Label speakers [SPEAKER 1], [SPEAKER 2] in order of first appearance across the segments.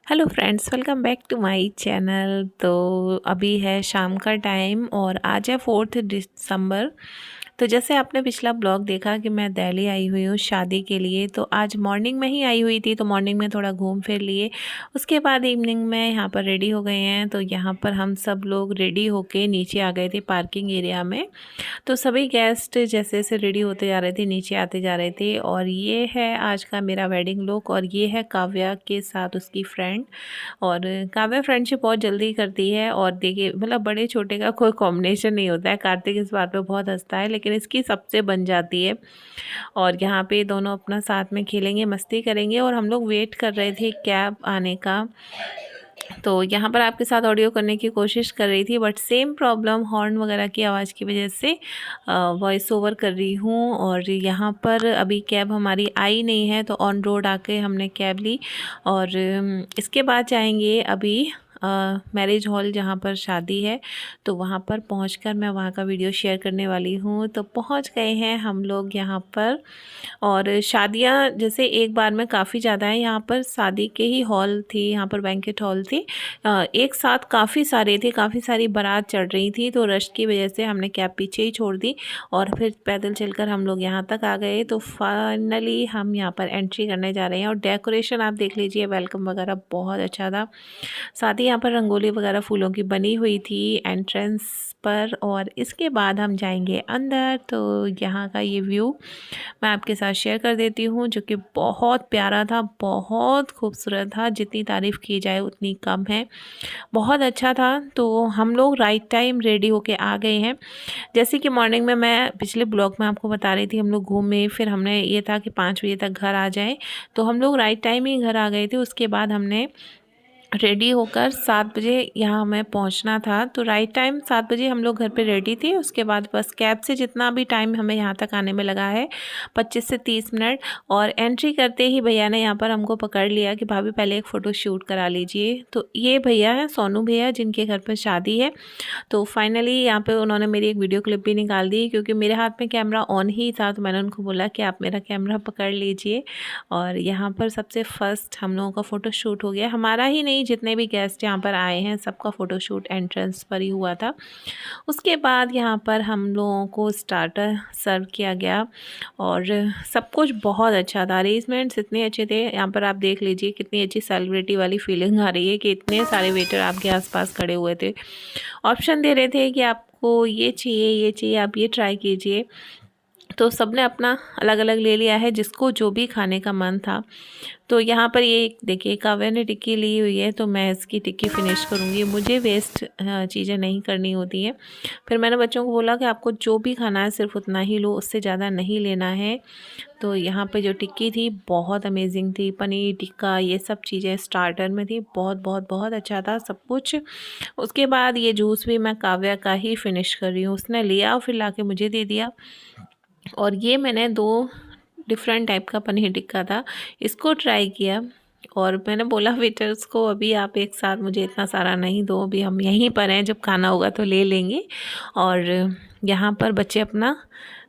[SPEAKER 1] Hello friends, welcome back to my channel. तो अभी है शाम का टाइम और आज है 4 दिसंबर। तो जैसे आपने पिछला ब्लॉग देखा कि मैं दिल्ली आई हुई हूँ शादी के लिए, तो आज मॉर्निंग में ही आई हुई थी। तो मॉर्निंग में थोड़ा घूम फिर लिए, उसके बाद इवनिंग में यहाँ पर रेडी हो गए हैं। तो यहाँ पर हम सब लोग रेडी होके नीचे आ गए थे पार्किंग एरिया में। तो सभी गेस्ट जैसे जैसे रेडी होते जा रहे थे नीचे आते जा रहे थे। और ये है आज का मेरा वेडिंग लुक और ये है काव्या के साथ उसकी फ्रेंड। और काव्या फ्रेंडशिप बहुत जल्दी करती है और देखिए मतलब बड़े छोटे का कोई कॉम्बिनेशन नहीं होता है। कार्तिक इस बात पे बहुत हंसता है लेकिन इसकी सबसे बन जाती है। और यहाँ पे दोनों अपना साथ में खेलेंगे, मस्ती करेंगे। और हम लोग वेट कर रहे थे कैब आने का। तो यहाँ पर आपके साथ ऑडियो करने की कोशिश कर रही थी बट सेम प्रॉब्लम, हॉर्न वगैरह की आवाज़ की वजह से वॉइस ओवर कर रही हूँ। और यहाँ पर अभी कैब हमारी आई नहीं है तो ऑन रोड आके हमने कैब ली। और इसके बाद जाएंगे अभी मैरिज हॉल जहाँ पर शादी है। तो वहाँ पर पहुँचकर मैं वहाँ का वीडियो शेयर करने वाली हूँ। तो पहुँच गए हैं हम लोग यहाँ पर। और शादियाँ जैसे एक बार में काफ़ी ज़्यादा हैं यहाँ पर। शादी के ही हॉल थी, यहाँ पर बैंकेट हॉल थी। एक साथ काफ़ी सारे थे, काफ़ी सारी बारात चढ़ रही थी। तो रश की वजह से हमने कैब पीछे ही छोड़ दी और फिर पैदल चलकर हम लोग यहाँ तक आ गए। तो फाइनली हम यहाँ पर एंट्री करने जा रहे हैं। और डेकोरेशन आप देख लीजिए, वेलकम वगैरह बहुत अच्छा था। साथ ही यहाँ पर रंगोली वगैरह फूलों की बनी हुई थी एंट्रेंस पर। और इसके बाद हम जाएंगे अंदर। तो यहाँ का ये व्यू मैं आपके साथ शेयर कर देती हूँ जो कि बहुत प्यारा था, बहुत खूबसूरत था। जितनी तारीफ़ की जाए उतनी कम है, बहुत अच्छा था। तो हम लोग राइट टाइम रेडी होके आ गए हैं। जैसे कि मॉर्निंग में मैं पिछले ब्लॉग में आपको बता रही थी, हम लोग घूमे, फिर हमने ये था कि 5 बजे तक घर आ जाए। तो हम लोग राइट टाइम ही घर आ गए थे। उसके बाद हमने रेडी होकर 7 बजे यहाँ हमें पहुँचना था। तो राइट टाइम 7 बजे हम लोग घर पे रेडी थे। उसके बाद बस कैब से जितना भी टाइम हमें यहाँ तक आने में लगा है 25 से 30 मिनट। और एंट्री करते ही भैया ने यहाँ पर हमको पकड़ लिया कि भाभी पहले एक फ़ोटो शूट करा लीजिए। तो ये भैया हैं सोनू भैया, जिनके घर पर शादी है। तो फाइनली यहाँ पे उन्होंने मेरी एक वीडियो क्लिप भी निकाल दी क्योंकि मेरे हाथ में कैमरा ऑन ही था। तो मैंने उनको बोला कि आप मेरा कैमरा पकड़ लीजिए। और यहाँ पर सबसे फर्स्ट हम लोगों का फ़ोटो शूट हो गया। हमारा ही नहीं, जितने भी गेस्ट यहाँ पर आए हैं सबका फ़ोटो शूट एंट्रेंस पर ही हुआ था। उसके बाद यहाँ पर हम लोगों को स्टार्टर सर्व किया गया और सब कुछ बहुत अच्छा था। अरेंजमेंट्स इतने अच्छे थे। यहाँ पर आप देख लीजिए कितनी अच्छी सेलिब्रिटी वाली फीलिंग आ रही है कि इतने सारे वेटर आपके आसपास खड़े हुए थे, ऑप्शन दे रहे थे कि आपको ये चाहिए, ये चाहिए, आप ये ट्राई कीजिए। तो सबने अपना अलग अलग ले लिया है, जिसको जो भी खाने का मन था। तो यहाँ पर ये देखिए काव्या ने टिक्की ली हुई है, तो मैं इसकी टिक्की फिनिश करूँगी। मुझे वेस्ट चीज़ें नहीं करनी होती हैं। फिर मैंने बच्चों को बोला कि आपको जो भी खाना है सिर्फ उतना ही लो, उससे ज़्यादा नहीं लेना है। तो यहाँ पे जो टिक्की थी बहुत अमेजिंग थी। पनीर टिक्का ये सब चीज़ें स्टार्टर में थी, बहुत बहुत बहुत अच्छा था सब कुछ। उसके बाद ये जूस भी मैं काव्या का ही फिनिश कर रही हूँ। उसने लिया और फिर लाके मुझे दे दिया। और ये मैंने 2 डिफरेंट टाइप का पनीर टिक्का था, इसको ट्राई किया। और मैंने बोला वेटर्स को अभी आप एक साथ मुझे इतना सारा नहीं दो, अभी हम यहीं पर हैं, जब खाना होगा तो ले लेंगे। और यहाँ पर बच्चे अपना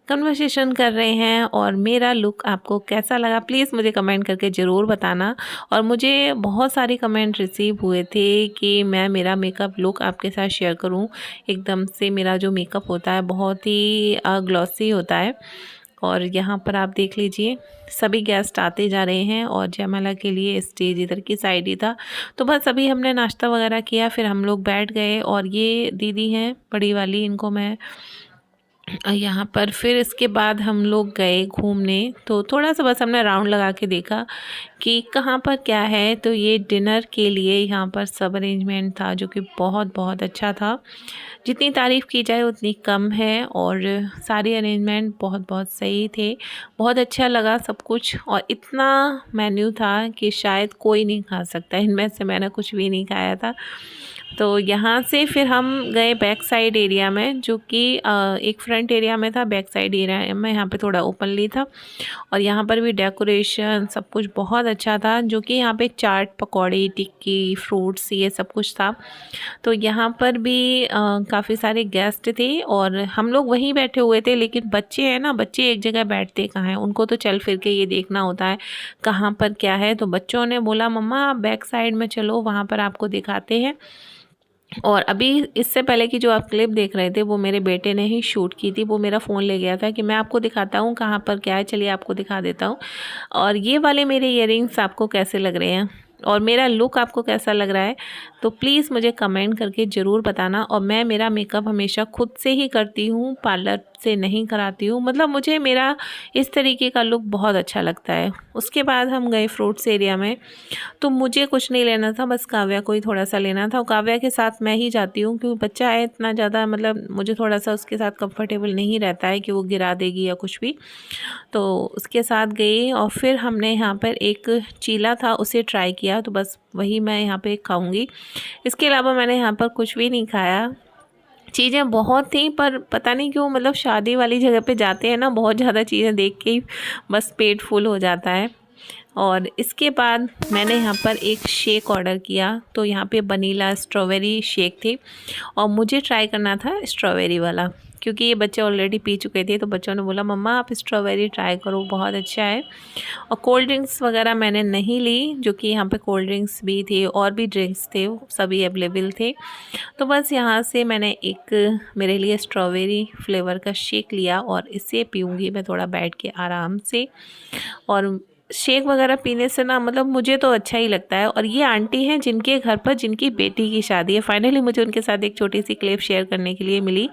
[SPEAKER 1] कन्वर्सेशन कर रहे हैं। और मेरा लुक आपको कैसा लगा प्लीज़ मुझे कमेंट करके ज़रूर बताना। और मुझे बहुत सारे कमेंट रिसीव हुए थे कि मैं मेरा मेकअप लुक आपके साथ शेयर करूं। एकदम से मेरा जो मेकअप होता है बहुत ही ग्लॉसी होता है। और यहाँ पर आप देख लीजिए सभी गेस्ट आते जा रहे हैं और जयमाला के लिए स्टेज इधर की साइड ही था। तो बस अभी हमने नाश्ता वगैरह किया, फिर हम लोग बैठ गए। और ये दीदी हैं बड़ी वाली, इनको मैं यहाँ पर फिर इसके बाद हम लोग गए घूमने। तो थोड़ा सा बस हमने राउंड लगा के देखा कि कहाँ पर क्या है। तो ये डिनर के लिए यहाँ पर सब अरेंजमेंट था जो कि बहुत बहुत अच्छा था। जितनी तारीफ़ की जाए उतनी कम है। और सारे अरेंजमेंट बहुत बहुत सही थे, बहुत अच्छा लगा सब कुछ। और इतना मेन्यू था कि शायद कोई नहीं खा सकता, इनमें से मैंने कुछ भी नहीं खाया था। तो यहाँ से फिर हम गए बैक साइड एरिया में, जो कि एक फ्रंट एरिया में था, बैक साइड एरिया में यहाँ पे थोड़ा ओपनली था। और यहाँ पर भी डेकोरेशन सब कुछ बहुत अच्छा था, जो कि यहाँ पे चाट, पकौड़ी, टिक्की, फ्रूट्स ये सब कुछ था। तो यहाँ पर भी काफ़ी सारे गेस्ट थे और हम लोग वहीं बैठे हुए थे, लेकिन बच्चे हैं ना, बच्चे एक जगह बैठते कहाँ हैं, उनको तो चल फिर के ये देखना होता है कहाँ पर क्या है। तो बच्चों ने बोला मम्मा आप बैक साइड में चलो, वहाँ पर आपको दिखाते हैं। और अभी इससे पहले की जो आप क्लिप देख रहे थे वो मेरे बेटे ने ही शूट की थी। वो मेरा फ़ोन ले गया था कि मैं आपको दिखाता हूँ कहाँ पर क्या है, चलिए आपको दिखा देता हूँ। और ये वाले मेरे इयररिंग्स आपको कैसे लग रहे हैं और मेरा लुक आपको कैसा लग रहा है, तो प्लीज़ मुझे कमेंट करके ज़रूर बताना। और मैं मेरा मेकअप हमेशा खुद से ही करती हूँ, पार्लर से नहीं कराती हूँ। मतलब मुझे मेरा इस तरीके का लुक बहुत अच्छा लगता है। उसके बाद हम गए फ्रूट्स एरिया में, तो मुझे कुछ नहीं लेना था, बस काव्या को ही थोड़ा सा लेना था। काव्या के साथ मैं ही जाती हूँ क्योंकि बच्चा है इतना ज़्यादा, मतलब मुझे थोड़ा सा उसके साथ कंफर्टेबल नहीं रहता है कि वो गिरा देगी या कुछ भी। तो उसके साथ गई और फिर हमने यहाँ पर एक चीला था उसे ट्राई किया, तो बस वही मैं यहाँ पे खाऊंगी। इसके अलावा मैंने यहाँ पर कुछ भी नहीं खाया। चीज़ें बहुत थी पर पता नहीं क्यों, मतलब शादी वाली जगह पे जाते हैं ना, बहुत ज़्यादा चीज़ें देख के ही बस पेट फुल हो जाता है। और इसके बाद मैंने यहाँ पर एक शेक ऑर्डर किया, तो यहाँ पे वनीला स्ट्रॉबेरी शेक थी और मुझे ट्राई करना था स्ट्रॉबेरी वाला, क्योंकि ये बच्चे ऑलरेडी पी चुके थे। तो बच्चों ने बोला मम्मा आप स्ट्रॉबेरी ट्राई करो, बहुत अच्छा है। और कोल्ड ड्रिंक्स वगैरह मैंने नहीं ली, जो कि यहाँ पे कोल्ड ड्रिंक्स भी थे और भी ड्रिंक्स थे, सभी अवेलेबल थे। तो बस यहाँ से मैंने एक मेरे लिए स्ट्रॉबेरी फ्लेवर का शेक लिया और इसे पीऊँगी मैं थोड़ा बैठ के आराम से। और शेक वगैरह पीने से ना, मतलब मुझे तो अच्छा ही लगता है। और ये आंटी हैं जिनके घर पर जिनकी बेटी की शादी है। फाइनली मुझे उनके साथ एक छोटी सी क्लिप शेयर करने के लिए मिली।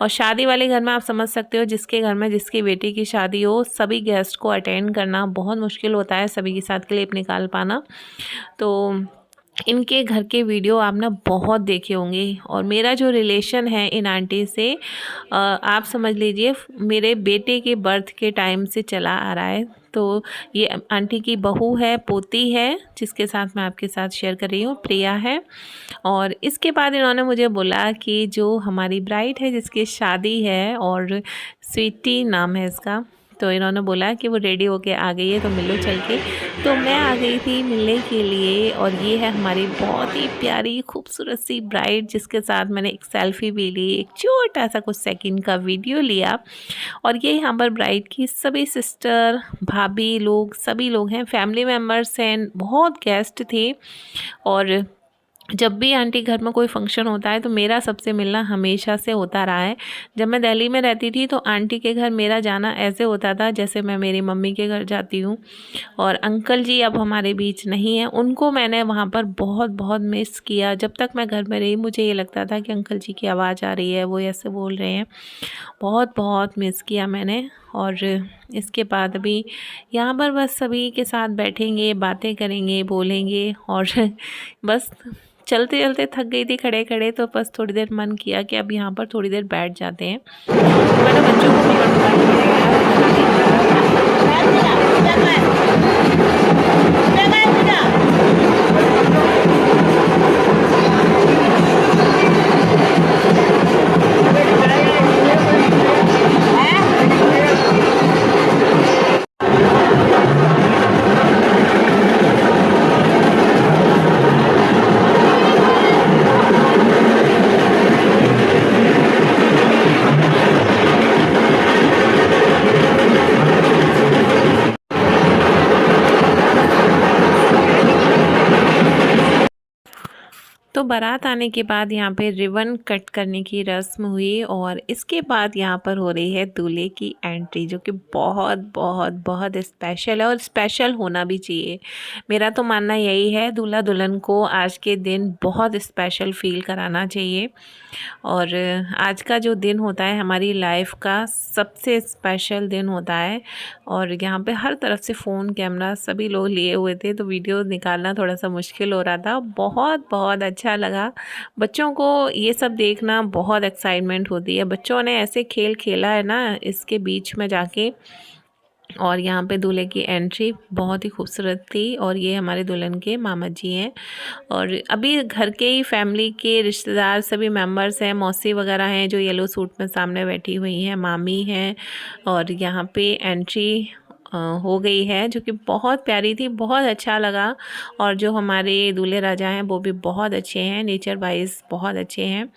[SPEAKER 1] और शादी वाले घर में आप समझ सकते हो, जिसके घर में जिसकी बेटी की शादी हो, सभी गेस्ट को अटेंड करना बहुत मुश्किल होता है, सभी के साथ क्लिप निकाल पाना। तो इनके घर के वीडियो आप ना बहुत देखे होंगे। और मेरा जो रिलेशन है इन आंटी से, आप समझ लीजिए मेरे बेटे के बर्थ के टाइम से चला आ रहा है। तो ये आंटी की बहू है, पोती है, जिसके साथ मैं आपके साथ शेयर कर रही हूँ, प्रिया है। और इसके बाद इन्होंने मुझे बोला कि जो हमारी ब्राइड है जिसकी शादी है, और स्वीटी नाम है इसका, तो इन्होंने बोला कि वो रेडी होके आ गई है तो मिलो चल के। तो मैं आ गई थी मिलने के लिए। और ये है हमारी बहुत ही प्यारी खूबसूरत सी ब्राइड, जिसके साथ मैंने एक सेल्फी भी ली, एक छोटा सा कुछ सेकंड का वीडियो लिया। और ये यहाँ पर ब्राइड की सभी सिस्टर, भाभी लोग, सभी लोग हैं, फैमिली मेम्बर्स हैं, बहुत गेस्ट थे। और जब भी आंटी घर में कोई फंक्शन होता है तो मेरा सबसे मिलना हमेशा से होता रहा है। जब मैं दिल्ली में रहती थी तो आंटी के घर मेरा जाना ऐसे होता था जैसे मैं मेरी मम्मी के घर जाती हूँ। और अंकल जी अब हमारे बीच नहीं हैं, उनको मैंने वहाँ पर बहुत बहुत मिस किया। जब तक मैं घर में रही मुझे ये लगता था कि अंकल जी की आवाज़ आ रही है, वो ऐसे बोल रहे हैं। बहुत बहुत मिस किया मैंने। और इसके बाद अभी यहाँ पर बस सभी के साथ बैठेंगे, बातें करेंगे, बोलेंगे। और बस चलते चलते थक गई थी खड़े खड़े, तो बस थोड़ी देर मन किया कि अब यहाँ पर थोड़ी देर बैठ जाते हैं। तो मैंने बच्चों को भी तो बारात आने के बाद यहाँ पे रिबन कट करने की रस्म हुई। और इसके बाद यहाँ पर हो रही है दूल्हे की एंट्री, जो कि बहुत बहुत बहुत स्पेशल है और स्पेशल होना भी चाहिए। मेरा तो मानना यही है, दूल्हा दुल्हन को आज के दिन बहुत स्पेशल फील कराना चाहिए। और आज का जो दिन होता है हमारी लाइफ का सबसे स्पेशल दिन होता है। और यहाँ पे हर तरफ से फ़ोन, कैमरा सभी लोग लिए हुए थे, तो वीडियो निकालना थोड़ा सा मुश्किल हो रहा था। बहुत बहुत अच्छा लगा। बच्चों को ये सब देखना बहुत एक्साइटमेंट होती है। बच्चों ने ऐसे खेल खेला है ना इसके बीच में जाके। और यहाँ पे दूल्हे की एंट्री बहुत ही खूबसूरत थी। और ये हमारे दुल्हन के मामा जी हैं। और अभी घर के ही फैमिली के रिश्तेदार सभी मेंबर्स हैं, मौसी वगैरह हैं जो येलो सूट में सामने बैठी हुई हैं, मामी हैं। और यहाँ पे एंट्री हो गई है, जो कि बहुत प्यारी थी, बहुत अच्छा लगा। और जो हमारे दूल्हे राजा हैं वो भी बहुत अच्छे हैं, नेचर वाइज बहुत अच्छे हैं।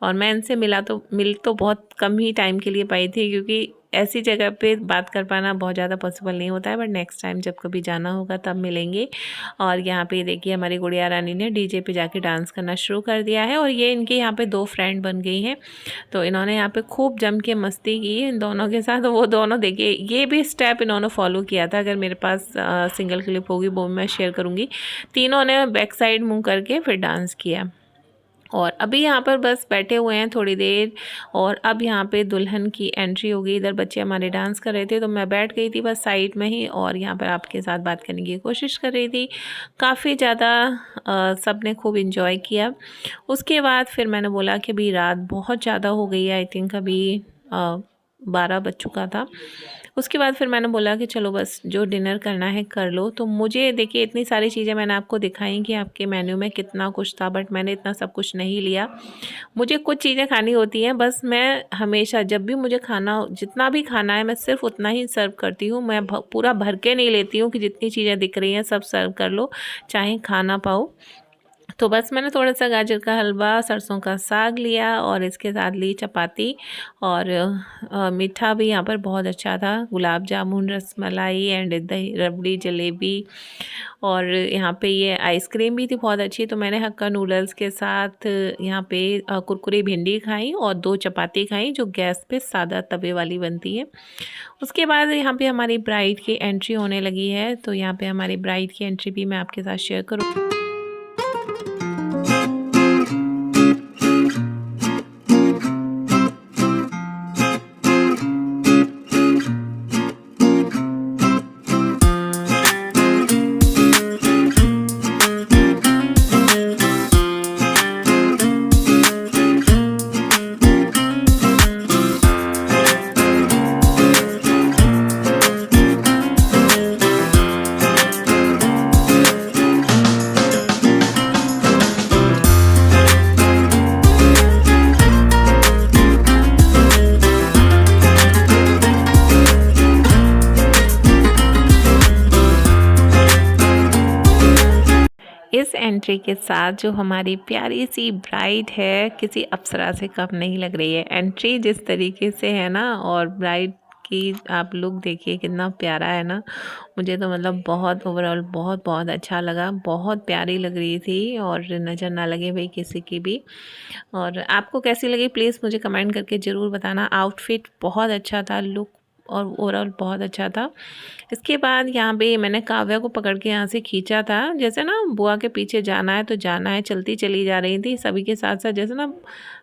[SPEAKER 1] और मैं इनसे मिल तो बहुत कम ही टाइम के लिए पाई थी, क्योंकि ऐसी जगह पे बात कर पाना बहुत ज़्यादा पॉसिबल नहीं होता है। बट नेक्स्ट टाइम जब कभी जाना होगा तब मिलेंगे। और यहाँ पे देखिए हमारी गुड़िया रानी ने डीजे पे जाके डांस करना शुरू कर दिया है। और ये इनके यहाँ पे 2 फ्रेंड बन गई हैं, तो इन्होंने यहाँ पे खूब जम के मस्ती की इन दोनों के साथ। वो दोनों देखिए ये भी स्टेप इन्होंने फॉलो किया था, अगर मेरे पास सिंगल क्लिप होगी वो मैं शेयर करूँगी। तीनों ने बैक साइड मुँह करके फिर डांस किया। और अभी यहाँ पर बस बैठे हुए हैं थोड़ी देर। और अब यहाँ पे दुल्हन की एंट्री होगी। इधर बच्चे हमारे डांस कर रहे थे, तो मैं बैठ गई थी बस साइड में ही, और यहाँ पर आपके साथ बात करने की कोशिश कर रही थी। काफ़ी ज़्यादा सब ने खूब इंजॉय किया। उसके बाद फिर मैंने बोला कि अभी रात बहुत ज़्यादा हो गई है, आई थिंक अभी 12 बज चुका था। उसके बाद फिर मैंने बोला कि चलो बस जो डिनर करना है कर लो। तो मुझे देखिए इतनी सारी चीज़ें मैंने आपको दिखाई कि आपके मेन्यू में कितना कुछ था, बट मैंने इतना सब कुछ नहीं लिया। मुझे कुछ चीज़ें खानी होती हैं, बस मैं हमेशा जब भी मुझे खाना जितना भी खाना है मैं सिर्फ उतना ही सर्व करती हूँ। मैं पूरा भर के नहीं लेती हूँ कि जितनी चीज़ें दिख रही हैं सब सर्व कर लो, चाहे खाना पाओ। तो बस मैंने थोड़ा सा गाजर का हलवा, सरसों का साग लिया, और इसके साथ ली चपाती। और मीठा भी यहाँ पर बहुत अच्छा था, गुलाब जामुन, रसमलाई एंड दही रबड़ी, जलेबी। और यहाँ पे ये आइसक्रीम भी थी बहुत अच्छी। तो मैंने हक्का नूडल्स के साथ यहाँ पे कुरकुरी भिंडी खाई और 2 चपाती खाई, जो गैस पे सादा तवे वाली बनती है। उसके बाद यहाँ पे हमारी ब्राइड की एंट्री होने लगी है। तो यहाँ पे हमारी ब्राइड की एंट्री भी मैं आपके साथ शेयर करूँ। इस एंट्री के साथ जो हमारी प्यारी सी ब्राइड है, किसी अप्सरा से कम नहीं लग रही है। एंट्री जिस तरीके से है ना, और ब्राइड की आप लुक देखिए कितना प्यारा है ना। मुझे तो मतलब बहुत ओवरऑल बहुत बहुत अच्छा लगा, बहुत प्यारी लग रही थी, और नज़र ना लगे भाई किसी की भी। और आपको कैसी लगी प्लीज़ मुझे कमेंट करके ज़रूर बताना। आउटफिट बहुत अच्छा था, लुक और ओवरऑल बहुत अच्छा था। इसके बाद यहाँ पे मैंने काव्या को पकड़ के यहाँ से खींचा था, जैसे ना बुआ के पीछे जाना है तो जाना है, चलती चली जा रही थी सभी के साथ साथ। जैसे ना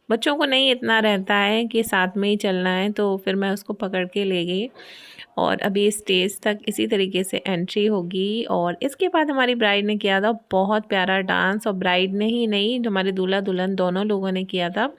[SPEAKER 1] बच्चों को नहीं इतना रहता है कि साथ में ही चलना है, तो फिर मैं उसको पकड़ के ले गई। और अभी स्टेज तक इसी तरीके से एंट्री होगी। और इसके बाद हमारी ब्राइड ने किया था बहुत प्यारा डांस, और ब्राइड ने ही नहीं, जो हमारे दूल्हा दुल्हन दोनों लोगों ने किया था,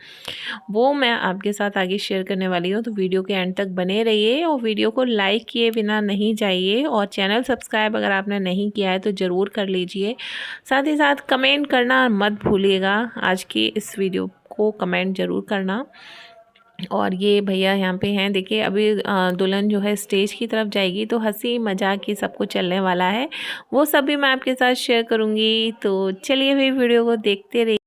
[SPEAKER 1] वो मैं आपके साथ आगे शेयर करने वाली हूँ। तो वीडियो के एंड तक बने रहिए, और वीडियो को लाइक किए बिना नहीं जाइए, और चैनल सब्सक्राइब अगर आपने नहीं किया है तो ज़रूर कर लीजिए। साथ ही साथ कमेंट करना मत भूलिएगा, आज की इस वीडियो को कमेंट ज़रूर करना। और ये भैया यहाँ पे हैं, देखिए अभी दुल्हन जो है स्टेज की तरफ जाएगी, तो हंसी मजाक ये सब कुछ चलने वाला है, वो सब भी मैं आपके साथ शेयर करूँगी। तो चलिए भाई वीडियो को देखते रहिए।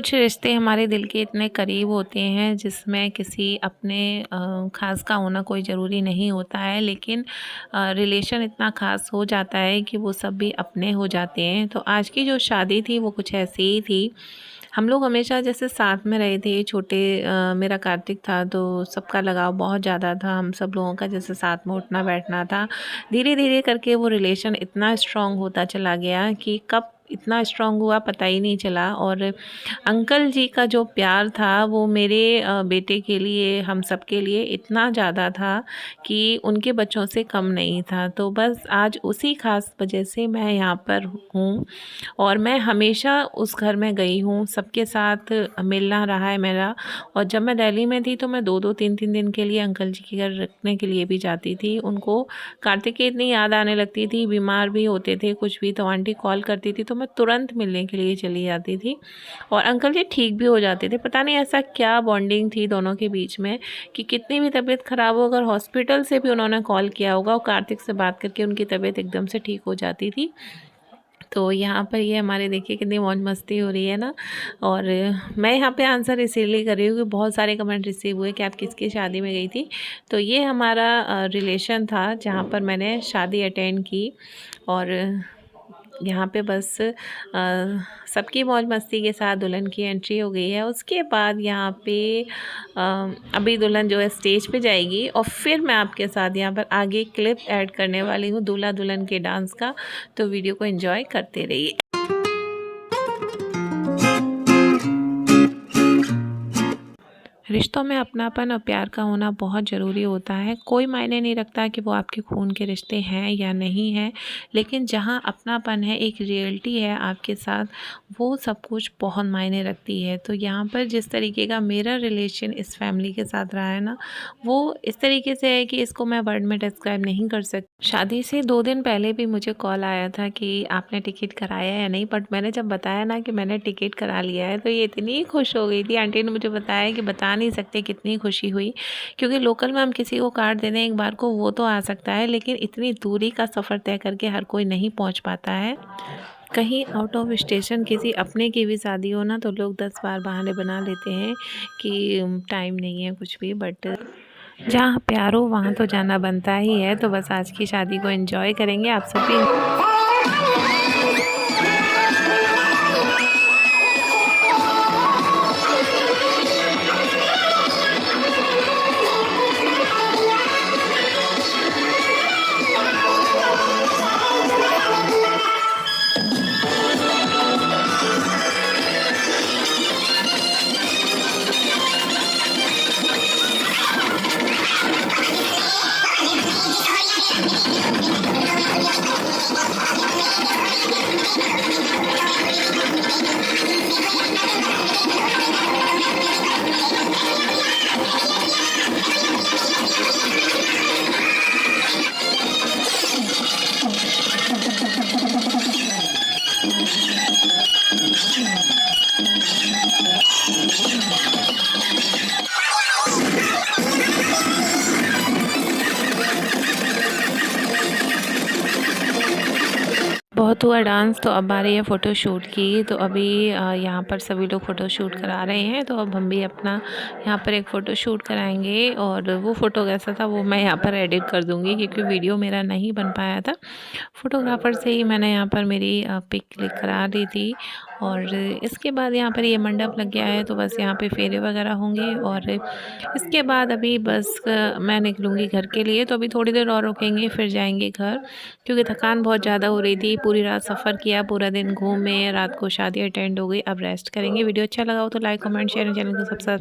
[SPEAKER 1] कुछ रिश्ते हमारे दिल के इतने करीब होते हैं जिसमें किसी अपने ख़ास का होना कोई ज़रूरी नहीं होता है, लेकिन रिलेशन इतना ख़ास हो जाता है कि वो सब भी अपने हो जाते हैं। तो आज की जो शादी थी वो कुछ ऐसी ही थी। हम लोग हमेशा जैसे साथ में रहे थे, छोटे मेरा कार्तिक था तो सबका लगाव बहुत ज़्यादा था। हम सब लोगों का जैसे साथ में उठना बैठना था। धीरे-धीरे करके वो रिलेशन इतना स्ट्रॉन्ग होता चला गया कि कब इतना स्ट्रॉन्ग हुआ पता ही नहीं चला। और अंकल जी का जो प्यार था वो मेरे बेटे के लिए, हम सब के लिए इतना ज़्यादा था कि उनके बच्चों से कम नहीं था। तो बस आज उसी ख़ास वजह से मैं यहाँ पर हूँ और मैं हमेशा उस घर में गई हूँ, सबके साथ मिलना रहा है मेरा। और जब मैं दिल्ली में थी तो मैं 2-2 3-3 दिन के लिए अंकल जी के घर रुकने के लिए भी जाती थी। उनको कार्तिक की इतनी याद आने लगती थी, बीमार भी होते थे कुछ भी तो आंटी कॉल करती थी तो मैं तुरंत मिलने के लिए चली जाती थी और अंकल जी ठीक भी हो जाते थे। पता नहीं ऐसा क्या बॉन्डिंग थी दोनों के बीच में कि कितनी भी तबीयत ख़राब हो, अगर हॉस्पिटल से भी उन्होंने कॉल किया होगा और कार्तिक से बात करके उनकी तबीयत एकदम से ठीक हो जाती थी। तो यहाँ पर ये हमारे देखिए कितनी मौज मस्ती हो रही है ना। और मैं यहाँ पे आंसर इसीलिए कर रही हूँ कि बहुत सारे कमेंट रिसीव हुए कि आप किसकी शादी में गई थी। तो ये हमारा रिलेशन था जहाँ पर मैंने शादी अटेंड की। और यहाँ पे बस सबकी मौज मस्ती के साथ दुल्हन की एंट्री हो गई है। उसके बाद यहाँ पे अभी दुल्हन जो है स्टेज पे जाएगी और फिर मैं आपके साथ यहाँ पर आगे क्लिप ऐड करने वाली हूँ दूल्हा दुल्हन के डांस का। तो वीडियो को एंजॉय करते रहिए। रिश्तों में अपनापन और प्यार का होना बहुत ज़रूरी होता है। कोई मायने नहीं रखता कि वो आपके खून के रिश्ते हैं या नहीं हैं, लेकिन जहाँ अपनापन है, एक रियलिटी है आपके साथ, वो सब कुछ बहुत मायने रखती है। तो यहाँ पर जिस तरीके का मेरा रिलेशन इस फैमिली के साथ रहा है ना, वो इस तरीके से है कि इसको मैं वर्ड में डिस्क्राइब नहीं कर सकती। शादी से 2 दिन पहले भी मुझे कॉल आया था कि आपने टिकट कराया या नहीं, बट मैंने जब बताया ना कि मैंने टिकट करा लिया है तो ये इतनी खुश हो गई थी। आंटी ने मुझे बताया कि बता नहीं सकते कितनी खुशी हुई, क्योंकि लोकल में हम किसी को कार्ड दे दें एक बार को वो तो आ सकता है, लेकिन इतनी दूरी का सफ़र तय करके हर कोई नहीं पहुंच पाता है। कहीं आउट ऑफ स्टेशन किसी अपने की भी शादी हो ना तो लोग 10 बार बहाने बना लेते हैं कि टाइम नहीं है कुछ भी, बट जहाँ प्यार हो वहाँ तो जाना बनता ही है। तो बस आज की शादी को एंजॉय करेंगे आप सभी। बहुत हुआ डांस, तो अब आ रही है फ़ोटोशूट की। तो अभी यहाँ पर सभी लोग फ़ोटोशूट करा रहे हैं, तो अब हम भी अपना यहाँ पर एक फ़ोटोशूट कराएंगे। और वो फ़ोटो कैसा था वो मैं यहाँ पर एडिट कर दूँगी, क्योंकि वीडियो मेरा नहीं बन पाया था। फ़ोटोग्राफ़र से ही मैंने यहाँ पर मेरी पिक क्लिक करा दी थी। और इसके बाद यहाँ पर ये मंडप लग गया है, तो बस यहाँ पे फेरे वगैरह होंगे। और इसके बाद अभी बस मैं निकलूँगी घर के लिए। तो अभी थोड़ी देर और रुकेंगे फिर जाएंगे घर, क्योंकि थकान बहुत ज़्यादा हो रही थी। पूरी रात सफ़र किया, पूरा दिन घूमे, रात को शादी अटेंड हो गई। अब रेस्ट करेंगे। वीडियो अच्छा लगा हो तो लाइक कमेंट शेयर, चैनल को सब्सक्राइब